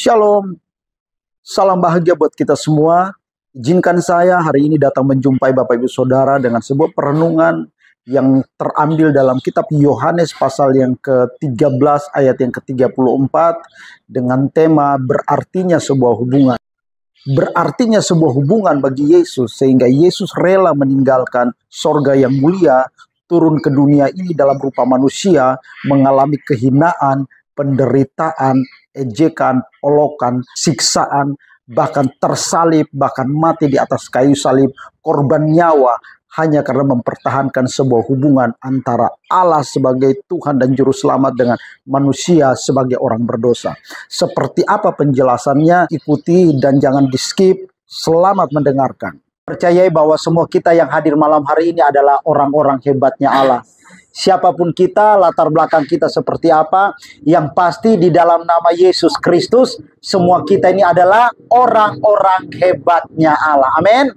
Shalom, salam bahagia buat kita semua. Izinkan saya hari ini datang menjumpai Bapak Ibu Saudara dengan sebuah perenungan yang terambil dalam kitab Yohanes pasal yang ke-13 ayat yang ke-34 dengan tema berartinya sebuah hubungan. Berartinya sebuah hubungan bagi Yesus sehingga Yesus rela meninggalkan sorga yang mulia, turun ke dunia ini dalam rupa manusia, mengalami kehinaan, penderitaan, ejekan, olokan, siksaan, bahkan tersalib, bahkan mati di atas kayu salib, korban nyawa, hanya karena mempertahankan sebuah hubungan antara Allah sebagai Tuhan dan Juru Selamat dengan manusia sebagai orang berdosa. Seperti apa penjelasannya? Ikuti dan jangan di-skip. Selamat mendengarkan. Percayai bahwa semua kita yang hadir malam hari ini adalah orang-orang hebatnya Allah. Siapapun kita, latar belakang kita seperti apa, yang pasti di dalam nama Yesus Kristus, semua kita ini adalah orang-orang hebatnya Allah. Amin.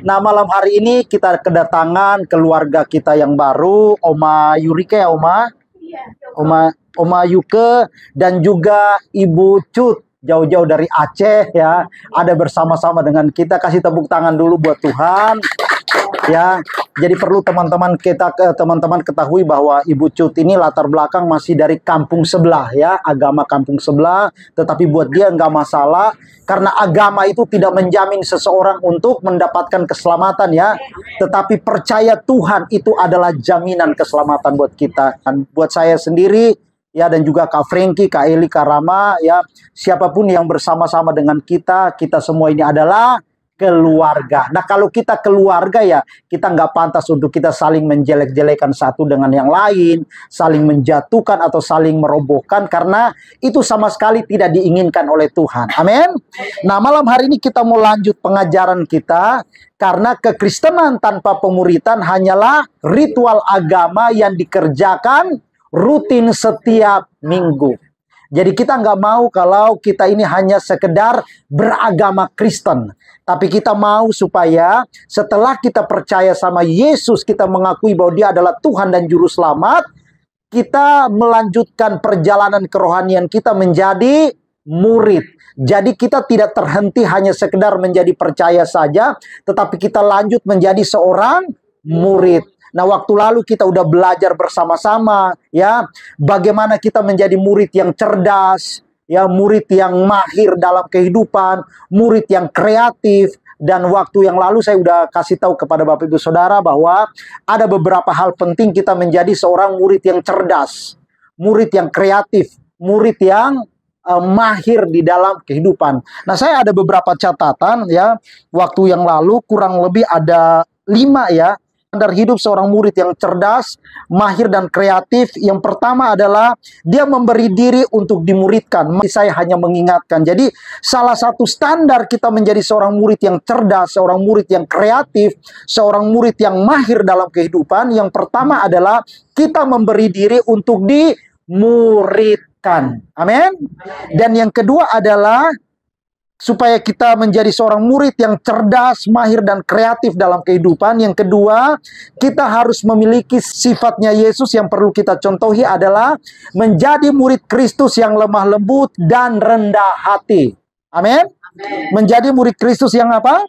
Nah, malam hari ini kita kedatangan keluarga kita yang baru, Oma Yurika ya, Oma Yuke, dan juga Ibu Cut. Jauh-jauh dari Aceh ya, ada bersama-sama dengan kita. Kasih tepuk tangan dulu buat Tuhan. Ya, jadi perlu teman-teman ketahui bahwa Ibu Cut ini latar belakang masih dari kampung sebelah ya, agama kampung sebelah, tetapi buat dia nggak masalah karena agama itu tidak menjamin seseorang untuk mendapatkan keselamatan ya, tetapi percaya Tuhan itu adalah jaminan keselamatan buat kita. Dan buat saya sendiri ya, dan juga Kak Franky, Kak Eli, Kak Rama ya, siapapun yang bersama-sama dengan kita semua ini adalah keluarga. Nah, kalau kita keluarga ya, kita nggak pantas untuk kita saling menjelek-jelekan satu dengan yang lain, saling menjatuhkan atau saling merobohkan, karena itu sama sekali tidak diinginkan oleh Tuhan. Amin. Nah, malam hari ini kita mau lanjut pengajaran kita, karena kekristenan tanpa pemuritan hanyalah ritual agama yang dikerjakan rutin setiap minggu. Jadi kita nggak mau kalau kita ini hanya sekedar beragama Kristen. Tapi kita mau supaya setelah kita percaya sama Yesus, kita mengakui bahwa dia adalah Tuhan dan Juru Selamat, kita melanjutkan perjalanan kerohanian kita menjadi murid. Jadi kita tidak terhenti hanya sekedar menjadi percaya saja, tetapi kita lanjut menjadi seorang murid. Nah, waktu lalu kita udah belajar bersama-sama ya, bagaimana kita menjadi murid yang cerdas, ya, murid yang mahir dalam kehidupan, murid yang kreatif. Dan waktu yang lalu saya udah kasih tahu kepada Bapak Ibu Saudara bahwa ada beberapa hal penting kita menjadi seorang murid yang cerdas, murid yang kreatif, murid yang mahir di dalam kehidupan. Nah, saya ada beberapa catatan ya, waktu yang lalu kurang lebih ada 5 ya. Standar hidup seorang murid yang cerdas, mahir, dan kreatif. Yang pertama adalah dia memberi diri untuk dimuridkan. Saya hanya mengingatkan. Jadi salah satu standar kita menjadi seorang murid yang cerdas, seorang murid yang kreatif, seorang murid yang mahir dalam kehidupan, yang pertama adalah kita memberi diri untuk dimuridkan. Amin. Dan yang kedua adalah supaya kita menjadi seorang murid yang cerdas, mahir, dan kreatif dalam kehidupan. Yang kedua, kita harus memiliki sifatnya Yesus. Yang perlu kita contohi adalah menjadi murid Kristus yang lemah lembut dan rendah hati. Amin. Menjadi murid Kristus yang apa?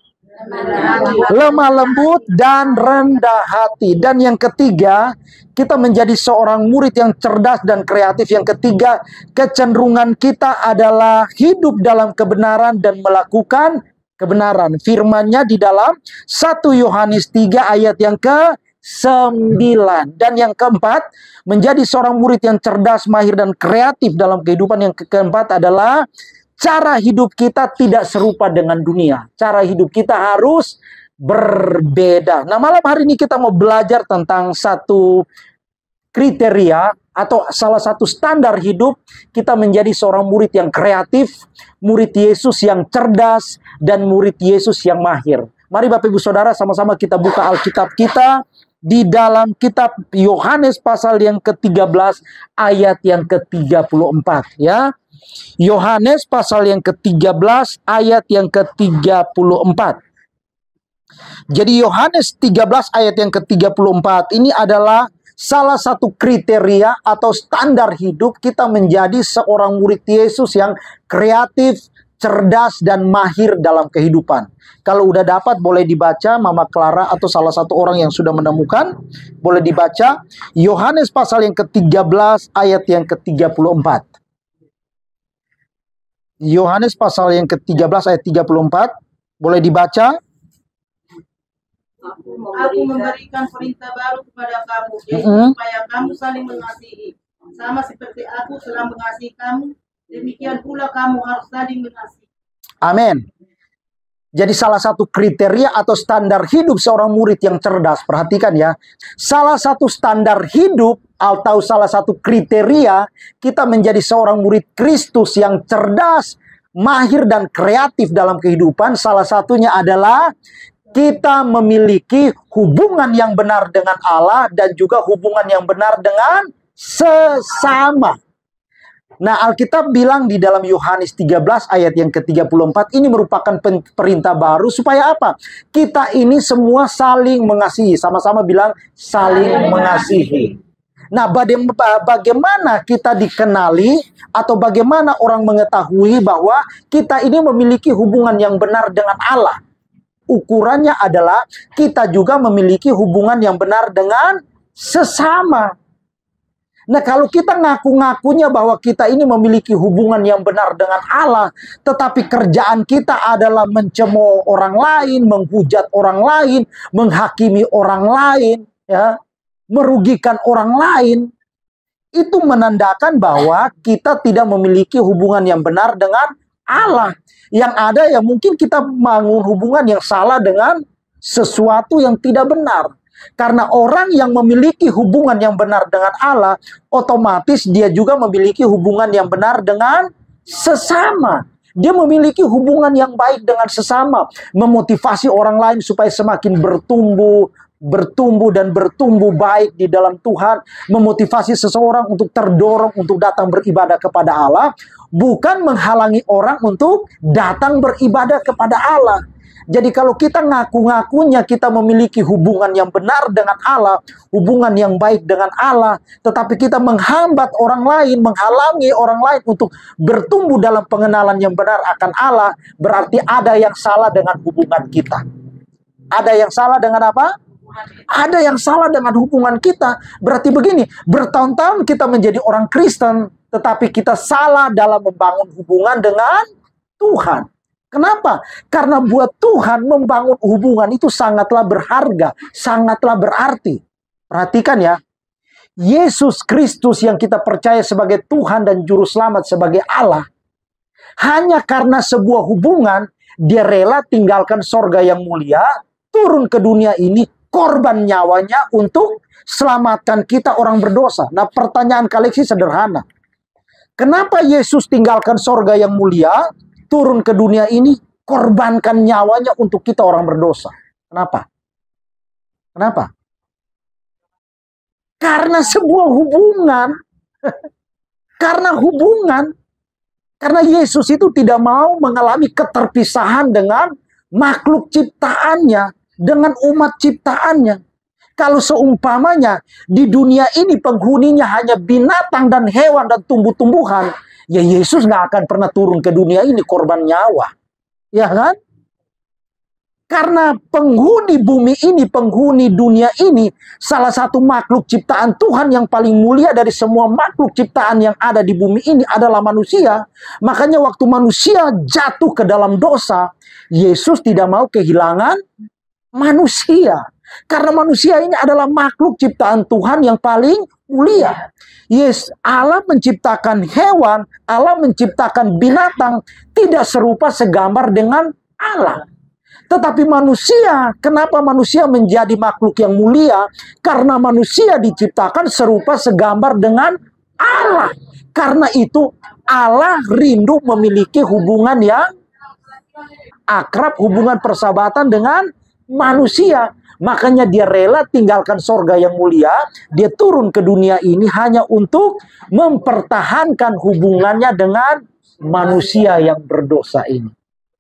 Lemah lembut dan rendah hati. Dan yang ketiga, kita menjadi seorang murid yang cerdas dan kreatif. Yang ketiga, kecenderungan kita adalah hidup dalam kebenaran dan melakukan kebenaran. Firman-Nya di dalam 1 Yohanes 3 ayat yang ke-9. Dan yang keempat, menjadi seorang murid yang cerdas, mahir, dan kreatif dalam kehidupan. Yang keempat adalah cara hidup kita tidak serupa dengan dunia. Cara hidup kita harus berbeda. Nah, malam hari ini kita mau belajar tentang satu kriteria atau salah satu standar hidup kita menjadi seorang murid yang kreatif, murid Yesus yang cerdas, dan murid Yesus yang mahir. Mari Bapak Ibu Saudara sama-sama kita buka Alkitab kita di dalam kitab Yohanes pasal yang ke-13 ayat yang ke-34 ya. Yohanes pasal yang ke-13 ayat yang ke-34. Jadi Yohanes 13 ayat yang ke-34 ini adalah salah satu kriteria atau standar hidup kita menjadi seorang murid Yesus yang kreatif, cerdas, dan mahir dalam kehidupan. Kalau udah dapat boleh dibaca, Mama Clara atau salah satu orang yang sudah menemukan, boleh dibaca Yohanes pasal yang ke-13 ayat yang ke-34. Yohanes pasal yang ke-13 ayat 34, boleh dibaca. Aku memberikan perintah baru kepada kamu, yaitu supaya kamu saling mengasihi. Sama seperti aku telah mengasihi kamu, demikian pula kamu harus saling mengasihi. Amin. Jadi salah satu kriteria atau standar hidup seorang murid yang cerdas, perhatikan ya. Salah satu standar hidup atau salah satu kriteria kita menjadi seorang murid Kristus yang cerdas, mahir, dan kreatif dalam kehidupan, salah satunya adalah kita memiliki hubungan yang benar dengan Allah dan juga hubungan yang benar dengan sesama. Nah, Alkitab bilang di dalam Yohanes 13 ayat yang ke-34, ini merupakan perintah baru supaya apa? Kita ini semua saling mengasihi. Sama-sama bilang saling mengasihi. Nah, bagaimana kita dikenali atau bagaimana orang mengetahui bahwa kita ini memiliki hubungan yang benar dengan Allah? Ukurannya adalah kita juga memiliki hubungan yang benar dengan sesama. Nah, kalau kita ngaku-ngakunya bahwa kita ini memiliki hubungan yang benar dengan Allah, tetapi kerjaan kita adalah mencemooh orang lain, menghujat orang lain, menghakimi orang lain, ya, merugikan orang lain, itu menandakan bahwa kita tidak memiliki hubungan yang benar dengan Allah. Yang ada ya mungkin kita bangun hubungan yang salah dengan sesuatu yang tidak benar. Karena orang yang memiliki hubungan yang benar dengan Allah, otomatis dia juga memiliki hubungan yang benar dengan sesama. Dia memiliki hubungan yang baik dengan sesama. Memotivasi orang lain supaya semakin bertumbuh dan bertumbuh baik di dalam Tuhan. Memotivasi seseorang untuk terdorong untuk datang beribadah kepada Allah. Bukan menghalangi orang untuk datang beribadah kepada Allah. Jadi kalau kita ngaku-ngakunya kita memiliki hubungan yang benar dengan Allah, hubungan yang baik dengan Allah, tetapi kita menghambat orang lain, menghalangi orang lain untuk bertumbuh dalam pengenalan yang benar akan Allah, berarti ada yang salah dengan hubungan kita. Ada yang salah dengan apa? Ada yang salah dengan hubungan kita. Berarti begini, bertahun-tahun kita menjadi orang Kristen, tetapi kita salah dalam membangun hubungan dengan Tuhan. Kenapa? Karena buat Tuhan membangun hubungan itu sangatlah berharga, sangatlah berarti. Perhatikan ya, Yesus Kristus yang kita percaya sebagai Tuhan dan Juru Selamat, sebagai Allah, hanya karena sebuah hubungan, dia rela tinggalkan sorga yang mulia, turun ke dunia ini, korban nyawanya untuk selamatkan kita orang berdosa. Nah, pertanyaan kalian sederhana. Kenapa Yesus tinggalkan sorga yang mulia, turun ke dunia ini, korbankan nyawanya untuk kita orang berdosa? Kenapa? Kenapa? Karena sebuah hubungan. Karena hubungan. Karena Yesus itu tidak mau mengalami keterpisahan dengan makhluk ciptaannya, dengan umat ciptaannya. Kalau seumpamanya di dunia ini penghuninya hanya binatang dan hewan dan tumbuh-tumbuhan, ya Yesus nggak akan pernah turun ke dunia ini korban nyawa. Ya kan? Karena penghuni bumi ini, penghuni dunia ini, salah satu makhluk ciptaan Tuhan yang paling mulia dari semua makhluk ciptaan yang ada di bumi ini adalah manusia. Makanya waktu manusia jatuh ke dalam dosa, Yesus tidak mau kehilangan manusia. Karena manusia ini adalah makhluk ciptaan Tuhan yang paling mulia. Yes, Allah menciptakan hewan, Allah menciptakan binatang, tidak serupa segambar dengan Allah. Tetapi manusia, kenapa manusia menjadi makhluk yang mulia? Karena manusia diciptakan serupa segambar dengan Allah. Karena itu Allah rindu memiliki hubungan yang akrab, hubungan persahabatan dengan manusia. Makanya dia rela tinggalkan sorga yang mulia, dia turun ke dunia ini hanya untuk mempertahankan hubungannya dengan manusia yang berdosa ini.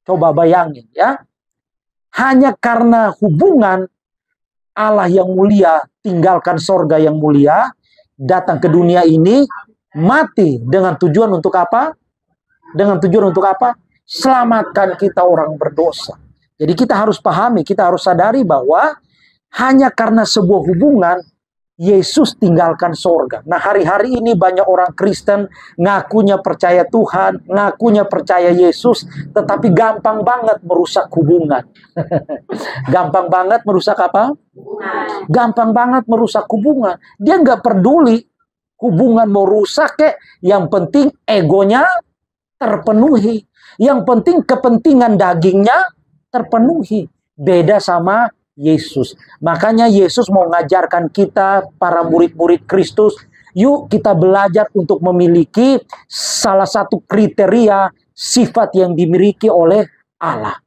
Coba bayangin ya. Hanya karena hubungan, Allah yang mulia tinggalkan sorga yang mulia, datang ke dunia ini, mati dengan tujuan untuk apa? Dengan tujuan untuk apa? Selamatkan kita orang berdosa. Jadi kita harus pahami, kita harus sadari bahwa hanya karena sebuah hubungan, Yesus tinggalkan sorga. Nah, hari-hari ini banyak orang Kristen ngakunya percaya Tuhan, ngakunya percaya Yesus, tetapi gampang banget merusak hubungan. Gampang banget merusak apa? Gampang banget merusak hubungan. Dia nggak peduli hubungan mau rusak kek, yang penting egonya terpenuhi. Yang penting kepentingan dagingnya terpenuhi. Beda sama Yesus. Makanya Yesus mau ngajarkan kita, para murid-murid Kristus, yuk kita belajar untuk memiliki salah satu kriteria sifat yang dimiliki oleh Allah.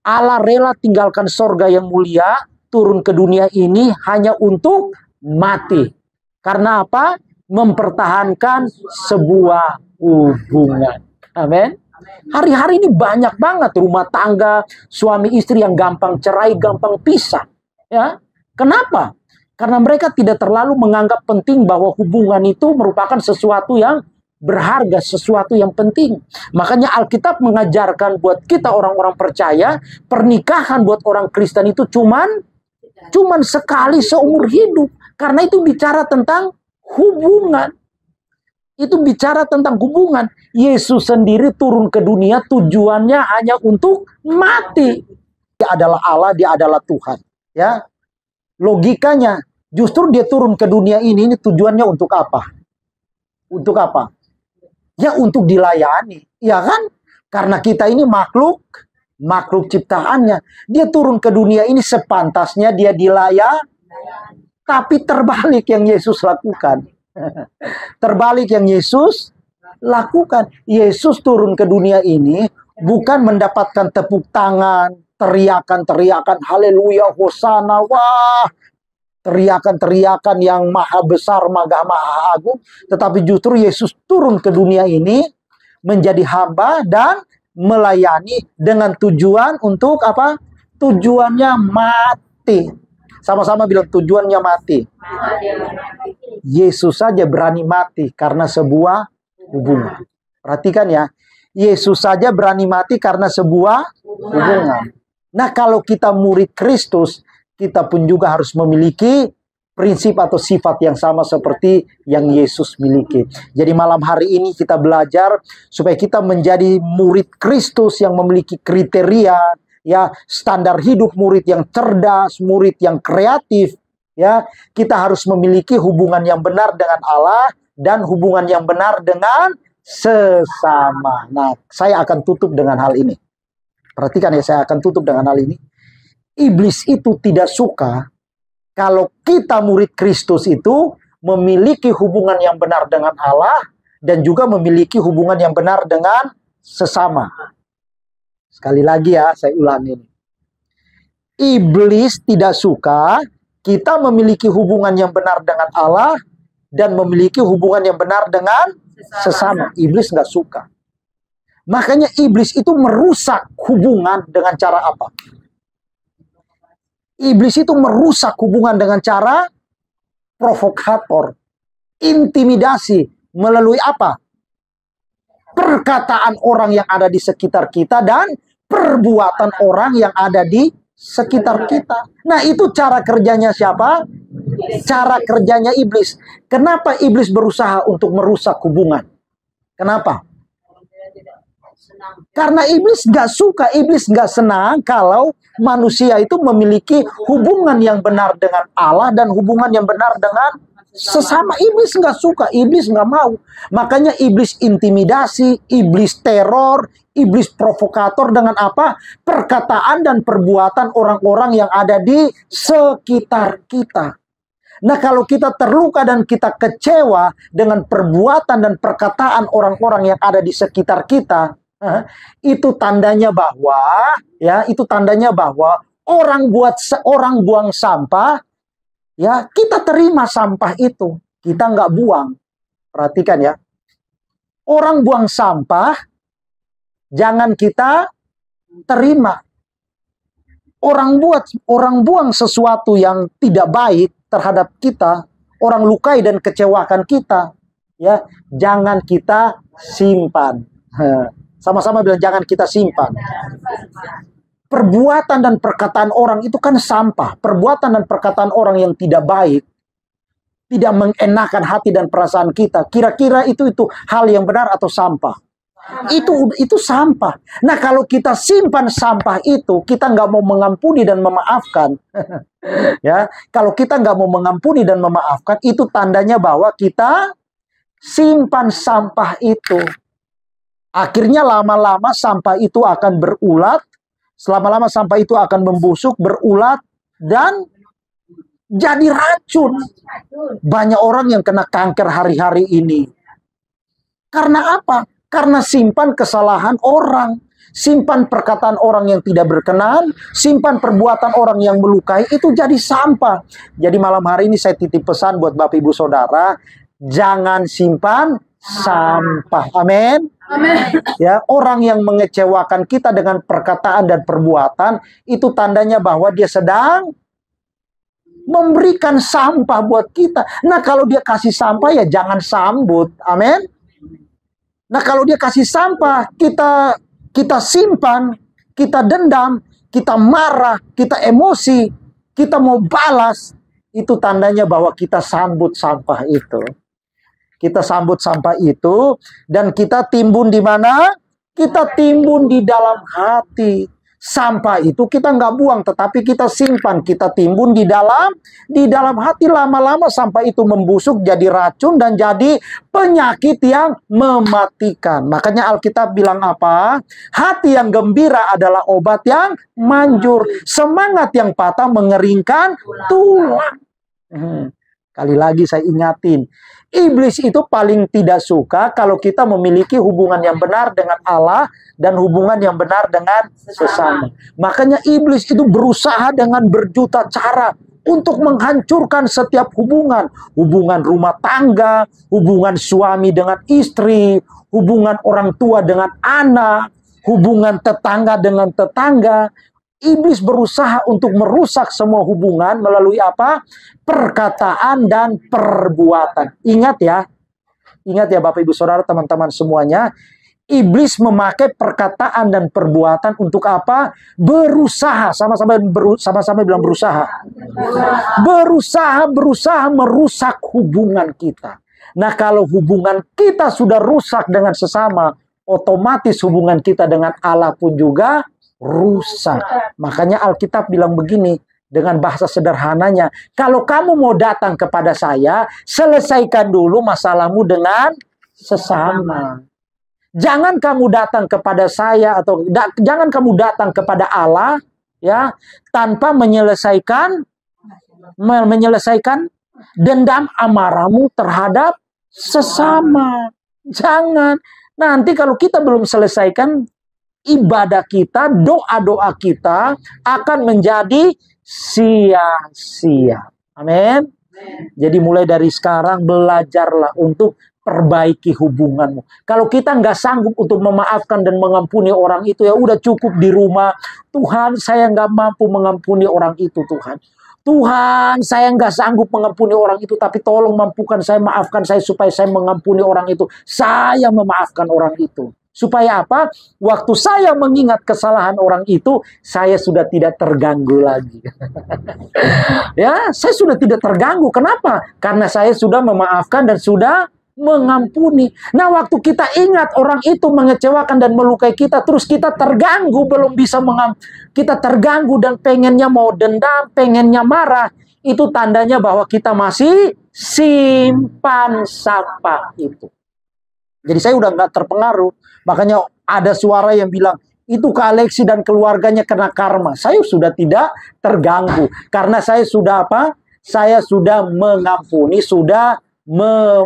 Allah rela tinggalkan sorga yang mulia, turun ke dunia ini hanya untuk mati. Karena apa? Mempertahankan sebuah hubungan. Amin. Hari-hari ini banyak banget rumah tangga, suami istri yang gampang cerai, gampang pisah. Ya, kenapa? Karena mereka tidak terlalu menganggap penting bahwa hubungan itu merupakan sesuatu yang berharga, sesuatu yang penting. Makanya Alkitab mengajarkan buat kita orang-orang percaya, pernikahan buat orang Kristen itu cuman sekali seumur hidup. Karena itu bicara tentang hubungan. Itu bicara tentang hubungan. Yesus sendiri turun ke dunia tujuannya hanya untuk mati. Dia adalah Allah, dia adalah Tuhan. Ya, logikanya justru dia turun ke dunia ini tujuannya untuk apa? Untuk apa? Ya untuk dilayani, ya kan? Karena kita ini makhluk ciptaannya. Dia turun ke dunia ini sepantasnya dia dilayani. Tapi terbalik yang Yesus lakukan. Terbalik yang Yesus lakukan. Yesus turun ke dunia ini bukan mendapatkan tepuk tangan, teriakan-teriakan haleluya, hosana, wah, teriakan-teriakan yang maha besar, maha agung. Tetapi justru Yesus turun ke dunia ini menjadi hamba dan melayani dengan tujuan untuk apa? Tujuannya mati. Sama-sama bilang tujuannya mati. Yesus saja berani mati karena sebuah hubungan. Perhatikan ya, Yesus saja berani mati karena sebuah hubungan. Nah, kalau kita murid Kristus, kita pun juga harus memiliki prinsip atau sifat yang sama seperti yang Yesus miliki. Jadi malam hari ini kita belajar supaya kita menjadi murid Kristus yang memiliki kriteria, ya, standar hidup murid yang cerdas, murid yang kreatif. Ya, kita harus memiliki hubungan yang benar dengan Allah dan hubungan yang benar dengan sesama. Nah, saya akan tutup dengan hal ini. Perhatikan ya, saya akan tutup dengan hal ini. Iblis itu tidak suka kalau kita murid Kristus itu memiliki hubungan yang benar dengan Allah dan juga memiliki hubungan yang benar dengan sesama. Sekali lagi ya, saya ulangi ini. Iblis tidak suka kita memiliki hubungan yang benar dengan Allah dan memiliki hubungan yang benar dengan sesama. Iblis nggak suka. Makanya iblis itu merusak hubungan dengan cara apa? Iblis itu merusak hubungan dengan cara provokator, intimidasi, melalui apa? Perkataan orang yang ada di sekitar kita dan perbuatan orang yang ada di sekitar kita. Nah, itu cara kerjanya siapa? Cara kerjanya iblis. Kenapa iblis berusaha untuk merusak hubungan? Kenapa? Karena iblis gak suka, iblis gak senang kalau manusia itu memiliki hubungan yang benar dengan Allah dan hubungan yang benar dengan sesama. Iblis gak suka, iblis gak mau. Makanya iblis intimidasi, iblis teror, iblis provokator dengan apa? Perkataan dan perbuatan orang-orang yang ada di sekitar kita. Nah, kalau kita terluka dan kita kecewa dengan perbuatan dan perkataan orang-orang yang ada di sekitar kita, itu tandanya bahwa, ya, itu tandanya bahwa orang buang sampah, ya, kita terima sampah itu, kita nggak buang. Perhatikan ya, orang buang sampah, jangan kita terima. orang buang sesuatu yang tidak baik terhadap kita, orang lukai dan kecewakan kita, ya, jangan kita simpan. Sama-sama bilang jangan kita simpan. Perbuatan dan perkataan orang itu kan sampah. Perbuatan dan perkataan orang yang tidak baik, tidak mengenakan hati dan perasaan kita. Kira-kira itu hal yang benar atau sampah? Itu sampah. Nah, kalau kita simpan sampah itu, kita nggak mau mengampuni dan memaafkan. Ya, kalau kita nggak mau mengampuni dan memaafkan, itu tandanya bahwa kita simpan sampah itu. Akhirnya lama-lama sampah itu akan berulat. Lama-lama sampah itu akan membusuk, berulat, dan jadi racun. Banyak orang yang kena kanker hari-hari ini. Karena apa? Karena simpan kesalahan orang, simpan perkataan orang yang tidak berkenan, simpan perbuatan orang yang melukai, itu jadi sampah. Jadi malam hari ini saya titip pesan buat Bapak Ibu Saudara, jangan simpan sampah. Amin. Amin. Ya, orang yang mengecewakan kita dengan perkataan dan perbuatan, itu tandanya bahwa dia sedang memberikan sampah buat kita. Nah, kalau dia kasih sampah ya jangan sambut. Amin. Nah, kalau dia kasih sampah, kita simpan, kita dendam, kita marah, kita emosi, kita mau balas, itu tandanya bahwa kita sambut sampah itu. Kita sambut sampah itu, dan kita timbun di mana? Kita timbun di dalam hati. Sampah itu kita nggak buang, tetapi kita simpan, kita timbun di dalam hati. Lama-lama sampah itu membusuk jadi racun dan jadi penyakit yang mematikan. Makanya Alkitab bilang apa? Hati yang gembira adalah obat yang manjur. Semangat yang patah mengeringkan tulang. Kali lagi saya ingatin, iblis itu paling tidak suka kalau kita memiliki hubungan yang benar dengan Allah dan hubungan yang benar dengan sesama. Makanya iblis itu berusaha dengan berjuta cara untuk menghancurkan setiap hubungan. Hubungan rumah tangga, hubungan suami dengan istri, hubungan orang tua dengan anak, hubungan tetangga dengan tetangga. Iblis berusaha untuk merusak semua hubungan melalui apa? Perkataan dan perbuatan. Ingat ya Bapak Ibu Saudara, teman-teman semuanya, iblis memakai perkataan dan perbuatan untuk apa? Berusaha, sama-sama bilang berusaha. Berusaha merusak hubungan kita. Nah, kalau hubungan kita sudah rusak dengan sesama, otomatis hubungan kita dengan Allah pun juga rusak. Makanya Alkitab bilang begini dengan bahasa sederhananya, kalau kamu mau datang kepada saya, selesaikan dulu masalahmu dengan sesama. Jangan kamu datang kepada saya atau jangan kamu datang kepada Allah ya tanpa menyelesaikan dendam amarahmu terhadap sesama. Jangan. Nanti kalau kita belum selesaikan ibadah kita, doa-doa kita akan menjadi sia-sia. Amin. Jadi mulai dari sekarang belajarlah untuk perbaiki hubunganmu. Kalau kita nggak sanggup untuk memaafkan dan mengampuni orang itu, ya udah cukup di rumah. Tuhan, saya nggak mampu mengampuni orang itu, Tuhan. Tuhan, saya nggak sanggup mengampuni orang itu, tapi tolong mampukan saya, maafkan saya supaya saya mengampuni orang itu. Saya memaafkan orang itu. Supaya apa? Waktu saya mengingat kesalahan orang itu, saya sudah tidak terganggu lagi. Ya, saya sudah tidak terganggu. Kenapa? Karena saya sudah memaafkan dan sudah mengampuni. Nah, waktu kita ingat orang itu mengecewakan dan melukai kita, terus kita terganggu, belum bisa kita terganggu dan pengennya mau dendam, pengennya marah, itu tandanya bahwa kita masih simpan sampah itu. Jadi saya udah nggak terpengaruh. Makanya ada suara yang bilang, itu Kak Alexi dan keluarganya kena karma. Saya sudah tidak terganggu. Karena saya sudah apa? Saya sudah mengampuni, sudah memaafkan.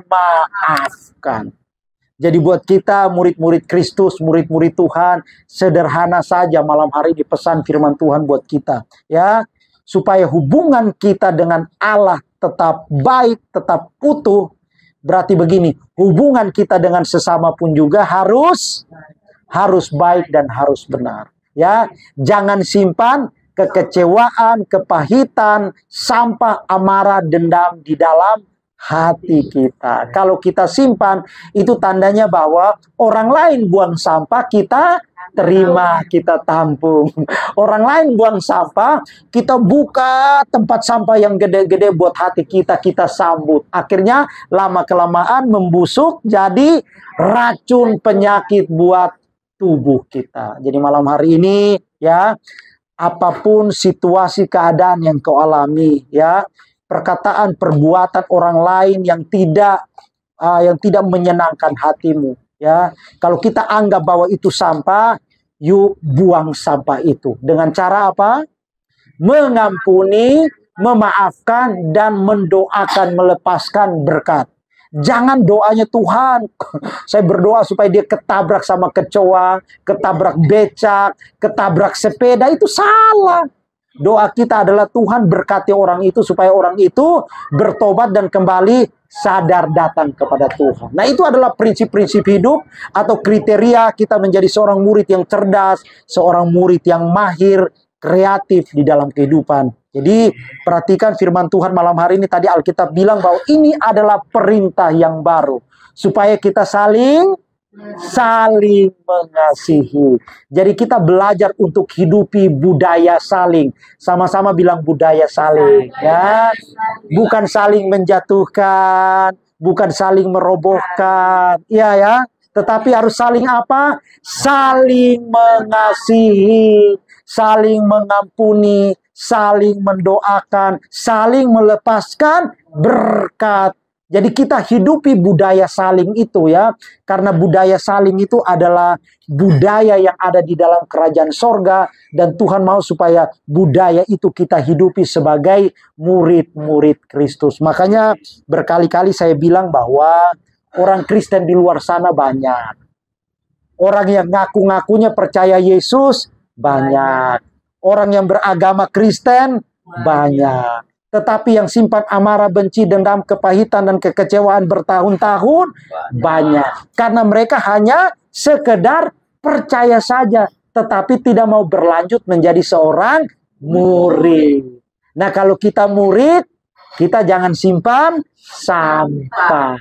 Jadi buat kita murid-murid Kristus, murid-murid Tuhan, sederhana saja malam hari ini pesan firman Tuhan buat kita. Ya, supaya hubungan kita dengan Allah tetap baik, tetap utuh. Berarti begini, hubungan kita dengan sesama pun juga harus baik dan harus benar. Ya, jangan simpan kekecewaan, kepahitan, sampah, amarah, dendam di dalam hati kita. Kalau kita simpan, itu tandanya bahwa orang lain buang sampah, kita terima, kita tampung. Orang lain buang sampah, kita buka tempat sampah yang gede-gede buat hati kita, kita sambut. Akhirnya lama-kelamaan membusuk jadi racun penyakit buat tubuh kita. Jadi malam hari ini ya, apapun situasi keadaan yang kau alami ya, perkataan, perbuatan orang lain yang tidak menyenangkan hatimu, ya. Kalau kita anggap bahwa itu sampah, yuk buang sampah itu. Dengan cara apa? Mengampuni, memaafkan, dan mendoakan melepaskan berkat. Jangan doanya Tuhan, saya berdoa supaya dia ketabrak sama kecoa, ketabrak becak, ketabrak sepeda, itu salah. Doa kita adalah Tuhan berkati orang itu supaya orang itu bertobat dan kembali sadar datang kepada Tuhan. Nah, itu adalah prinsip-prinsip hidup atau kriteria kita menjadi seorang murid yang cerdas, seorang murid yang mahir, kreatif di dalam kehidupan. Jadi perhatikan firman Tuhan malam hari ini. Tadi Alkitab bilang bahwa ini adalah perintah yang baru supaya kita saling mengasihi. Jadi kita belajar untuk hidupi budaya saling. Sama-sama bilang budaya saling, ya. Bukan saling menjatuhkan, bukan saling merobohkan, ya. Tetapi harus saling apa? Saling mengasihi, saling mengampuni, saling mendoakan, saling melepaskan berkat. Jadi kita hidupi budaya saling itu ya. Karena budaya saling itu adalah budaya yang ada di dalam kerajaan sorga. Dan Tuhan mau supaya budaya itu kita hidupi sebagai murid-murid Kristus. Makanya berkali-kali saya bilang bahwa orang Kristen di luar sana banyak. Orang yang ngaku-ngakunya percaya Yesus banyak. Orang yang beragama Kristen banyak. Tetapi yang simpan amarah, benci, dendam, kepahitan, dan kekecewaan bertahun-tahun banyak. Karena mereka hanya sekedar percaya saja, tetapi tidak mau berlanjut menjadi seorang murid. Nah, kalau kita murid, kita jangan simpan sampah.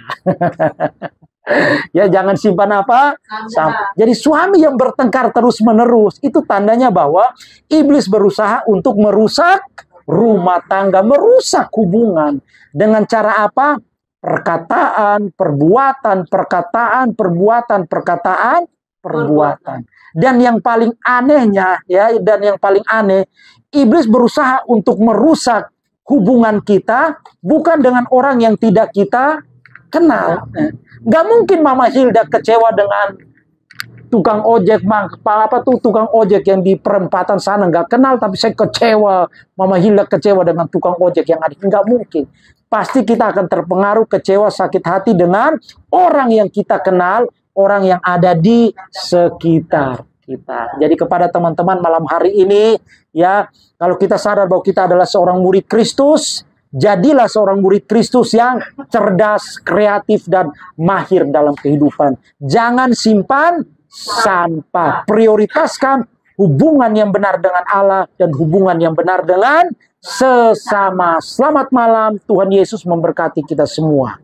Ya, jangan simpan apa? Sampah. Jadi suami yang bertengkar terus-menerus, itu tandanya bahwa iblis berusaha untuk merusak rumah tangga, merusak hubungan. Dengan cara apa? Perkataan, perbuatan, perkataan, perbuatan, perkataan, perbuatan. Dan yang paling anehnya, ya, dan yang paling aneh, iblis berusaha untuk merusak hubungan kita bukan dengan orang yang tidak kita kenal. Gak mungkin Mama Hilda kecewa dengan tukang ojek, tukang ojek yang di perempatan sana, nggak kenal, tapi saya kecewa. Mama Hilda kecewa dengan tukang ojek yang ada. Nggak mungkin. Pasti kita akan terpengaruh, kecewa, sakit hati dengan orang yang kita kenal, orang yang ada di sekitar kita. Jadi kepada teman-teman malam hari ini, ya, kalau kita sadar bahwa kita adalah seorang murid Kristus, jadilah seorang murid Kristus yang cerdas, kreatif, dan mahir dalam kehidupan. Jangan simpan sampah. Prioritaskan hubungan yang benar dengan Allah dan hubungan yang benar dengan sesama. Selamat malam, Tuhan Yesus memberkati kita semua.